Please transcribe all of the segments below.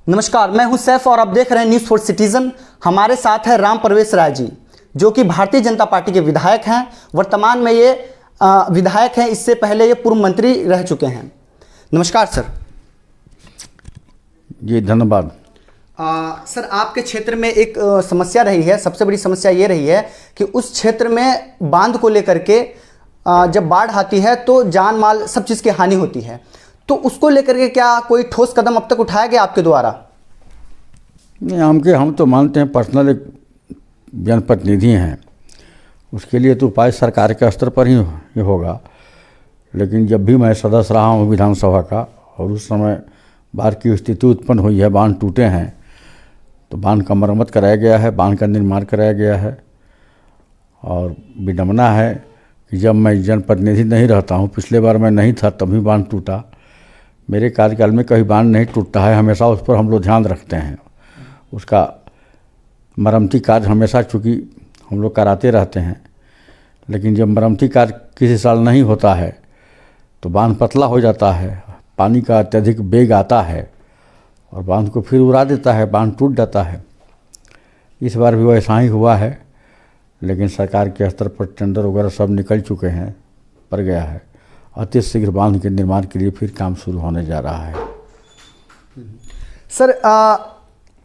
नमस्कार, मैं हूं सैफ और आप देख रहे हैं न्यूज़ फॉर सिटीजन। हमारे साथ है राम प्रवेश राय जी, जो कि भारतीय जनता पार्टी के विधायक हैं। वर्तमान में ये विधायक हैं, इससे पहले ये पूर्व मंत्री रह चुके हैं। नमस्कार सर। जी धन्यवाद। सर, आपके क्षेत्र में एक समस्या रही है, सबसे बड़ी समस्या ये रही है कि उस क्षेत्र में बांध को लेकर के जब बाढ़ आती है तो जान माल सब चीज़ की हानि होती है, तो उसको लेकर के क्या कोई ठोस कदम अब तक उठाया गया आपके द्वारा? नहीं, हम तो मानते हैं पर्सनल एक जनप्रतिनिधि हैं, उसके लिए तो उपाय सरकार के स्तर पर ही होगा। लेकिन जब भी मैं सदस्य रहा हूँ विधानसभा का और उस समय बाढ़ की स्थिति उत्पन्न हुई है, बांध टूटे हैं, तो बांध का मरम्मत कराया गया है, बांध का निर्माण कराया गया है। और विडम्बना है कि जब मैं जनप्रतिनिधि नहीं रहता हूँ, पिछले बार मैं नहीं था तभी बांध टूटा। मेरे कार्यकाल में कहीं बांध नहीं टूटता है, हमेशा उस पर हम लोग ध्यान रखते हैं। उसका मरम्मती कार्य हमेशा चूँकि हम लोग कराते रहते हैं, लेकिन जब मरम्मती कार्य किसी साल नहीं होता है तो बांध पतला हो जाता है, पानी का अत्यधिक वेग आता है और बांध को फिर उड़ा देता है, बांध टूट जाता है। इस बार भी वैसा ही हुआ है, लेकिन सरकार के स्तर पर टेंडर वगैरह सब निकल चुके हैं, पड़ गया है। अति शीघ्र बांध के निर्माण के लिए फिर काम शुरू होने जा रहा है। सर,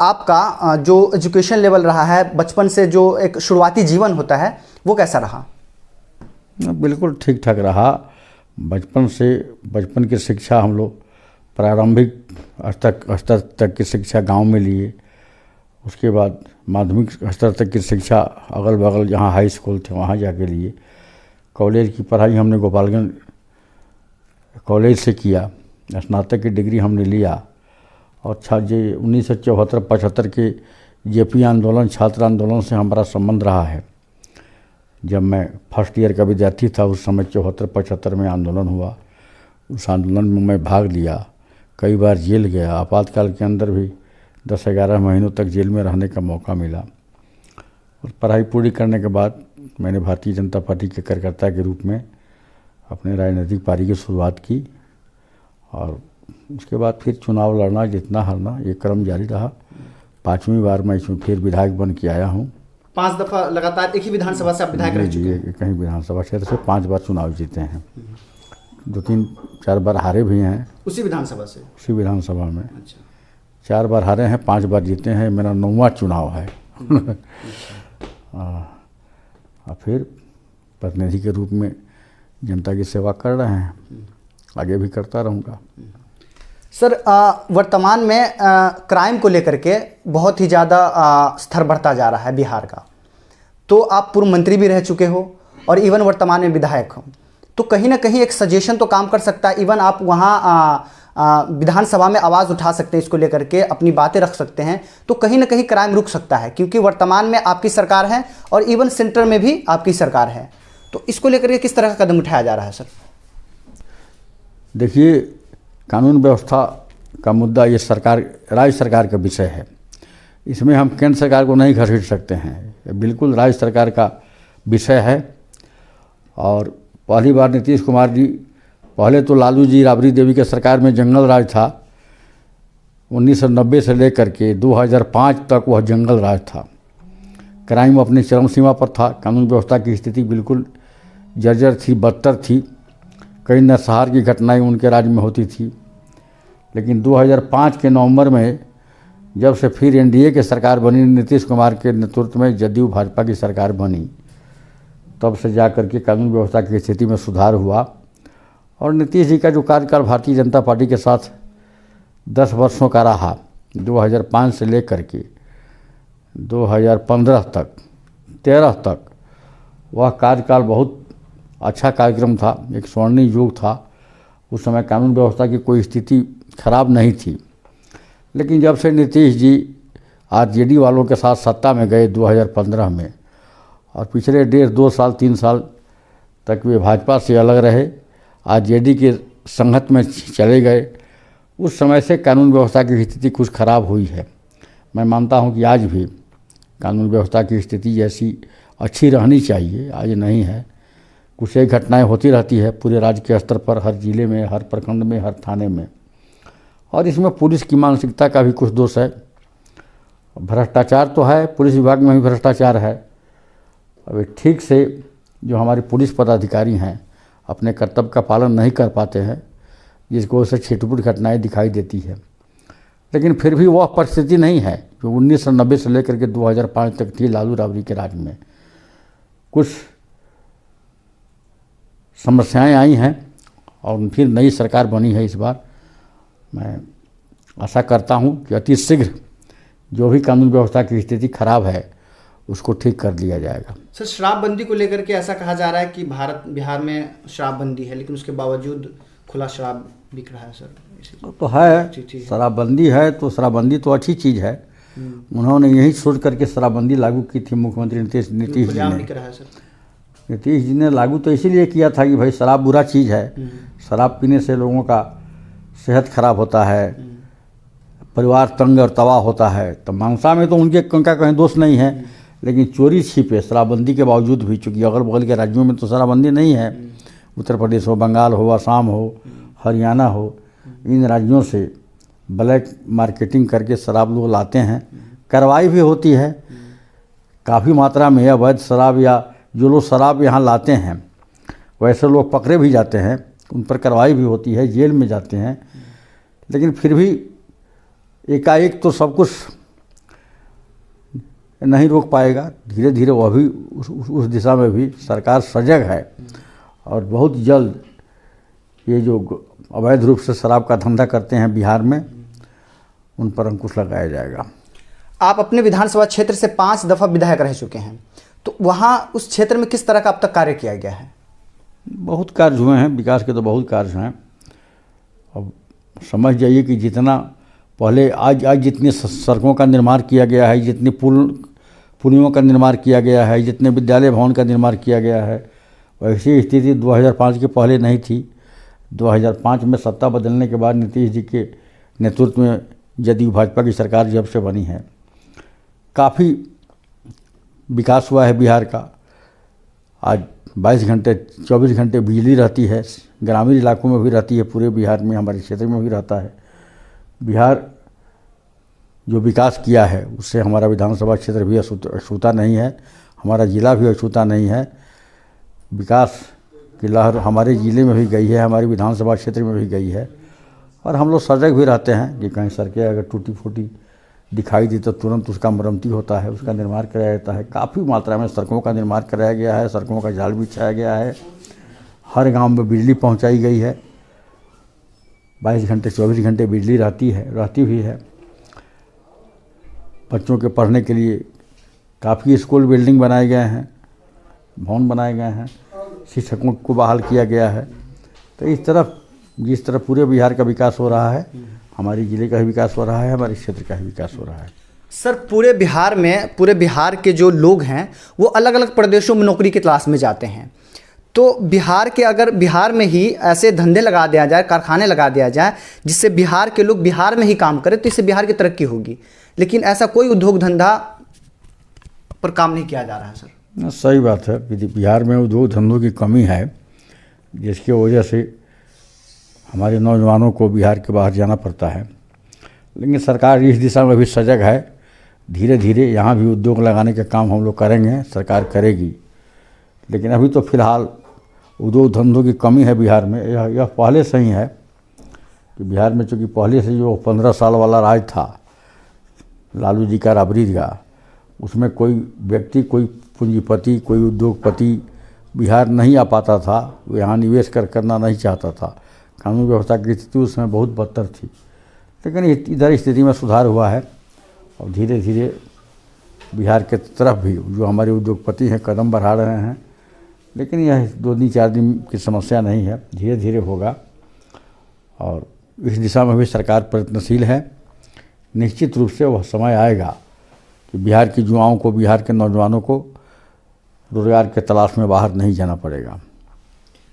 आपका जो एजुकेशन लेवल रहा है, बचपन से जो एक शुरुआती जीवन होता है, वो कैसा रहा? बिल्कुल ठीक ठाक रहा। बचपन की शिक्षा हम लोग प्रारंभिक स्तर तक की शिक्षा गांव में लिए। उसके बाद माध्यमिक स्तर तक की शिक्षा अगल बगल जहां हाई स्कूल थे वहां जाके लिए। कॉलेज की पढ़ाई हमने गोपालगंज कॉलेज से किया, स्नातक की डिग्री हमने लिया। और 1974-75 के जेपी आंदोलन, छात्र आंदोलन से हमारा संबंध रहा है। जब मैं फर्स्ट ईयर का विद्यार्थी था, उस समय 74-75 में आंदोलन हुआ। उस आंदोलन में मैं भाग लिया, कई बार जेल गया। आपातकाल के अंदर भी 10-11 महीनों तक जेल में रहने का मौका मिला। और पढ़ाई पूरी करने के बाद मैंने भारतीय जनता पार्टी के कार्यकर्ता के रूप में अपने राजनीतिक पारी की शुरुआत की। और उसके बाद फिर चुनाव लड़ना, जितना हारना, ये क्रम जारी रहा। 5वीं बार मैं इसमें फिर विधायक बन के आया हूँ। 5 दफा लगातार एक ही विधानसभा से आप विधायक रह चुके हैं? कहीं विधानसभा क्षेत्र से 5 बार चुनाव जीते हैं। 2-3-4 बार हारे भी हैं उसी विधानसभा से? उसी विधानसभा में। अच्छा। 4 बार हारे हैं, 5 बार जीते हैं। मेरा 9वां चुनाव है। और फिर प्रतिनिधि के रूप में जनता की सेवा कर रहे हैं, आगे भी करता रहूँगा। सर, वर्तमान में क्राइम को लेकर के बहुत ही ज़्यादा स्तर बढ़ता जा रहा है बिहार का। तो आप पूर्व मंत्री भी रह चुके हो और इवन वर्तमान में विधायक हो, तो कहीं ना कहीं एक सजेशन तो काम कर सकता है। इवन आप वहाँ विधानसभा में आवाज़ उठा सकते हैं, इसको लेकर के अपनी बातें रख सकते हैं, तो कहीं ना कहीं क्राइम रुक सकता है। क्योंकि वर्तमान में आपकी सरकार है और इवन सेंटर में भी आपकी सरकार है, तो इसको लेकर के किस तरह का कदम उठाया जा रहा है? सर देखिए, कानून व्यवस्था का मुद्दा ये राज्य सरकार का विषय है। इसमें हम केंद्र सरकार को नहीं घसीट सकते हैं, ये बिल्कुल राज्य सरकार का विषय है। और पहली बार नीतीश कुमार जी, पहले तो लालू जी, राबड़ी देवी के सरकार में जंगल राज था। 1990 से लेकर के 2005 तक वह जंगल राज था। क्राइम अपनी चरम सीमा पर था, कानून व्यवस्था की स्थिति बिल्कुल जर्जर थी, बदतर थी। कई नरसंहार की घटनाएं उनके राज्य में होती थी। लेकिन 2005 के नवंबर में जब से फिर एनडीए की सरकार बनी, नीतीश कुमार के नेतृत्व में जदयू भाजपा की सरकार बनी, तब से जाकर के कानून व्यवस्था की स्थिति में सुधार हुआ। और नीतीश जी का जो कार्यकाल भारतीय जनता पार्टी के साथ 10 वर्षों का रहा, 2005 से लेकर के 2015 तक, 13 तक, वह कार्यकाल बहुत अच्छा कार्यक्रम था, एक स्वर्णिम युग था। उस समय कानून व्यवस्था की कोई स्थिति खराब नहीं थी। लेकिन जब से नीतीश जी आरजेडी वालों के साथ सत्ता में गए 2015 में, और पिछले 1.5-2 साल 3 साल तक वे भाजपा से अलग रहे, आरजेडी के संगत में चले गए, उस समय से कानून व्यवस्था की स्थिति कुछ खराब हुई है। मैं मानता हूं कि आज भी कानून व्यवस्था की स्थिति जैसी अच्छी रहनी चाहिए, आज नहीं है। कुछ एक घटनाएं होती रहती है पूरे राज्य के स्तर पर, हर जिले में, हर प्रखंड में, हर थाने में। और इसमें पुलिस की मानसिकता का भी कुछ दोष है। भ्रष्टाचार तो है, पुलिस विभाग में भी भ्रष्टाचार है। अभी ठीक से जो हमारे पुलिस पदाधिकारी हैं अपने कर्तव्य का पालन नहीं कर पाते हैं, जिसको वजह से छिटपुट घटनाएं दिखाई देती है। लेकिन फिर भी वह परिस्थिति नहीं है जो 1990 से लेकर के 2005 तक थी लालू राबड़ी के राज में। कुछ समस्याएं आई हैं और फिर नई सरकार बनी है इस बार। मैं आशा करता हूं कि अति शीघ्र जो भी कानून व्यवस्था की स्थिति खराब है उसको ठीक कर लिया जाएगा। सर, शराबबंदी को लेकर के ऐसा कहा जा रहा है कि बिहार में शराबबंदी है, लेकिन उसके बावजूद खुला शराब बिक रहा है सर। तो है, शराबबंदी है तो शराबबंदी तो अच्छी चीज़ है। उन्होंने यही सोच करके शराबबंदी लागू की थी मुख्यमंत्री नीतीश जी ने। नीतीश जी ने लागू तो इसीलिए किया था कि भाई शराब बुरा चीज़ है, शराब पीने से लोगों का सेहत खराब होता है, परिवार तंग और तबाह होता है। तो मंशा में तो उनके का कहीं दोष नहीं है, लेकिन चोरी छिपे शराबबंदी के बावजूद भी, चूँकि अगल बगल के राज्यों में तो शराबबंदी नहीं है, उत्तर प्रदेश हो, बंगाल हो, असम हो, हरियाणा हो, इन राज्यों से ब्लैक मार्केटिंग करके शराब लोग लाते हैं। कार्रवाई भी होती है काफ़ी मात्रा में। अवैध शराब या जो लोग शराब यहाँ लाते हैं वैसे लोग पकड़े भी जाते हैं, उन पर कार्रवाई भी होती है, जेल में जाते हैं। लेकिन फिर भी एकाएक तो सब कुछ नहीं रोक पाएगा। धीरे धीरे वह भी उस दिशा में भी सरकार सजग है और बहुत जल्द ये जो अवैध रूप से शराब का धंधा करते हैं बिहार में, उन पर अंकुश लगाया जाएगा। आप अपने विधानसभा क्षेत्र से 5 दफ़ा विधायक रह चुके हैं, तो वहाँ उस क्षेत्र में किस तरह का अब तक कार्य किया गया है? बहुत कार्य हुए हैं, विकास के तो बहुत कार्य हैं। अब समझ जाइए कि जितना पहले आज जितनी सड़कों का निर्माण किया गया है, जितनी पुलियों का निर्माण किया गया है, जितने विद्यालय भवन का निर्माण किया गया है, वैसी स्थिति 2005 के पहले नहीं थी। 2005 में सत्ता बदलने के बाद नीतीश जी के नेतृत्व में जदयू भाजपा की सरकार जब से बनी है, काफ़ी विकास हुआ है बिहार का। आज 22 घंटे 24 घंटे बिजली रहती है, ग्रामीण इलाकों में भी रहती है, पूरे बिहार में, हमारे क्षेत्र में भी रहता है। बिहार जो विकास किया है उससे हमारा विधानसभा क्षेत्र भी अछूता नहीं है, हमारा ज़िला भी अछूता नहीं है। विकास की लहर हमारे ज़िले में भी गई है, हमारे विधानसभा क्षेत्र में भी गई है। और हम लोग सजग भी रहते हैं कि कहीं सड़कें अगर टूटी फूटी दिखाई दी तो तुरंत उसका मरम्मती होता है, उसका निर्माण कराया जाता है। काफ़ी मात्रा में सड़कों का निर्माण कराया गया है, सड़कों का जाल बिछाया गया है, हर गांव में बिजली पहुंचाई गई है। 22 घंटे 24 घंटे बिजली रहती भी है। बच्चों के पढ़ने के लिए काफ़ी स्कूल बिल्डिंग बनाए गए हैं, भवन बनाए गए हैं, शिक्षकों को बहाल किया गया है। तो इस तरफ जिस तरह पूरे बिहार का विकास हो रहा है, हमारे ज़िले का भी विकास हो रहा है, हमारे क्षेत्र का भी विकास हो रहा है। सर, पूरे बिहार के जो लोग हैं वो अलग अलग प्रदेशों में नौकरी की तलाश में जाते हैं। तो अगर बिहार में ही ऐसे धंधे लगा दिया जाए, कारखाने लगा दिया जाए, जिससे बिहार के लोग बिहार में ही काम करें, तो इससे बिहार की तरक्की होगी। लेकिन ऐसा कोई उद्योग धंधा पर काम नहीं किया जा रहा है सर। सही बात है, बिहार में उद्योग धंधों की कमी है, जिसकी वजह से हमारे नौजवानों को बिहार के बाहर जाना पड़ता है। लेकिन सरकार इस दिशा में भी सजग है। धीरे धीरे यहाँ भी उद्योग लगाने का काम हम लोग करेंगे, सरकार करेगी। लेकिन अभी तो फिलहाल उद्योग धंधों की कमी है बिहार में। यह पहले से ही है कि बिहार में चूँकि पहले से जो 15 साल वाला राज था लालू जी का, राबड़ी का, उसमें कोई व्यक्ति, कोई पूंजीपति, कोई उद्योगपति बिहार नहीं आ पाता था, वो यहाँ निवेश करना नहीं चाहता था। कानून व्यवस्था की स्थिति उसमें बहुत बदतर थी। लेकिन इधर स्थिति में सुधार हुआ है और धीरे धीरे बिहार के तरफ भी जो हमारे उद्योगपति हैं कदम बढ़ा रहे हैं। लेकिन यह 2-4 दिन की समस्या नहीं है, धीरे धीरे होगा और इस दिशा में भी सरकार प्रयत्नशील है। निश्चित रूप से वह समय आएगा कि बिहार की युवाओं को, बिहार के नौजवानों को रोजगार के तलाश में बाहर नहीं जाना पड़ेगा।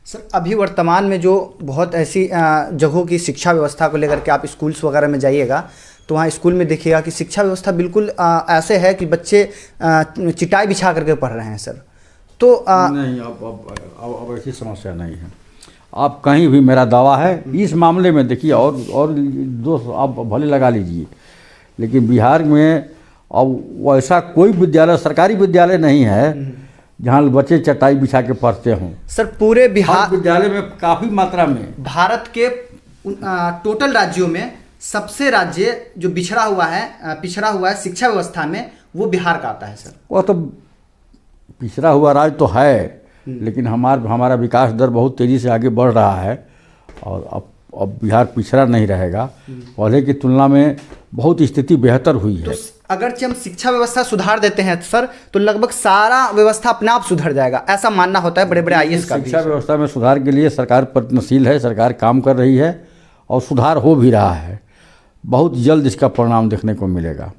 सर, अभी वर्तमान में जो बहुत ऐसी जगहों की शिक्षा व्यवस्था को लेकर के आप स्कूल्स वगैरह में जाइएगा तो वहाँ स्कूल में देखिएगा कि शिक्षा व्यवस्था बिल्कुल ऐसे है कि बच्चे चिटाई बिछा करके पढ़ रहे हैं सर। तो नहीं, अब ऐसी समस्या नहीं है। आप कहीं भी, मेरा दावा है इस मामले में, देखिए और दोस्त आप भले लगा लीजिए, लेकिन बिहार में अब वैसा कोई विद्यालय, सरकारी विद्यालय नहीं है जहाँ बच्चे चटाई बिछा के पढ़ते हों। सर पूरे बिहार विद्यालय में काफ़ी मात्रा में, भारत के टोटल राज्यों में सबसे राज्य जो पिछड़ा हुआ है शिक्षा व्यवस्था में, वो बिहार का आता है सर। वो तो पिछड़ा हुआ राज्य तो है, लेकिन हमारा विकास दर बहुत तेज़ी से आगे बढ़ रहा है और अब बिहार पिछड़ा नहीं रहेगा। पहले की तुलना में बहुत स्थिति बेहतर हुई है। तो अगर हम शिक्षा व्यवस्था सुधार देते हैं सर, तो लगभग सारा व्यवस्था अपने आप सुधर जाएगा, ऐसा मानना होता है बड़े बड़े आईएएस का। शिक्षा व्यवस्था में सुधार के लिए सरकार प्रयत्नशील है, सरकार काम कर रही है और सुधार हो भी रहा है। बहुत जल्द इसका परिणाम देखने को मिलेगा।